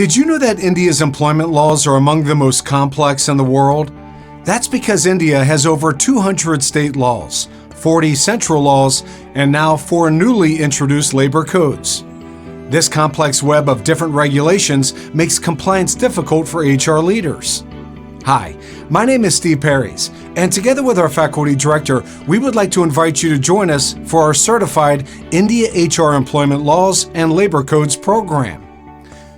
Did you know that India's employment laws are among the most complex in the world? That's because India has over 200 state laws, 40 central laws, and now 4 newly introduced labor codes. This complex web of different regulations makes compliance difficult for HR leaders. Hi, my name is Steve Perrys, and together with our faculty director, we would like to invite you to join us for our certified India HR Employment Laws and Labor Codes program.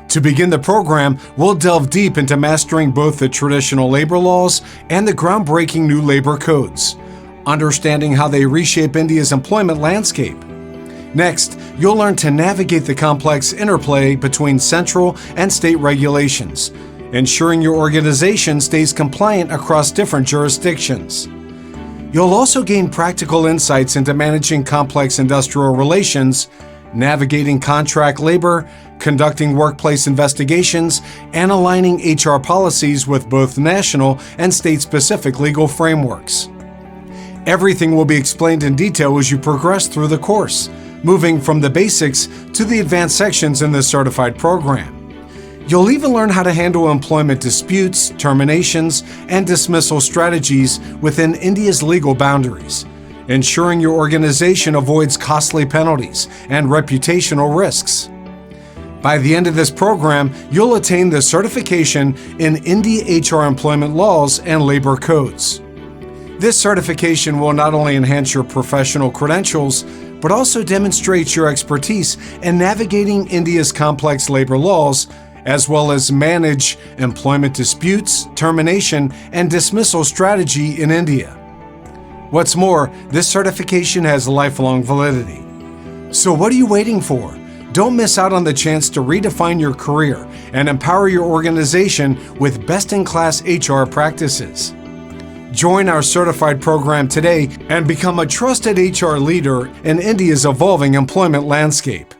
To begin the program, we'll delve deep into mastering both the traditional labor laws and the groundbreaking new labor codes, understanding how they reshape India's employment landscape. Next, you'll learn to navigate the complex interplay between central and state regulations, ensuring your organization stays compliant across different jurisdictions. You'll also gain practical insights into managing complex industrial relations, navigating contract labor, conducting workplace investigations, and aligning HR policies with both national and state-specific legal frameworks. Everything will be explained in detail as you progress through the course, moving from the basics to the advanced sections in the certified program. You'll even learn how to handle employment disputes, terminations, and dismissal strategies within India's legal boundaries, ensuring your organization avoids costly penalties and reputational risks. By the end of this program, you'll attain the certification in India HR Employment Laws and Labor Codes. This certification will not only enhance your professional credentials, but also demonstrates your expertise in navigating India's complex labor laws, as well as manage employment disputes, termination, and dismissal strategy in India. What's more, this certification has lifelong validity. So what are you waiting for? Don't miss out on the chance to redefine your career and empower your organization with best-in-class HR practices. Join our certified program today and become a trusted HR leader in India's evolving employment landscape.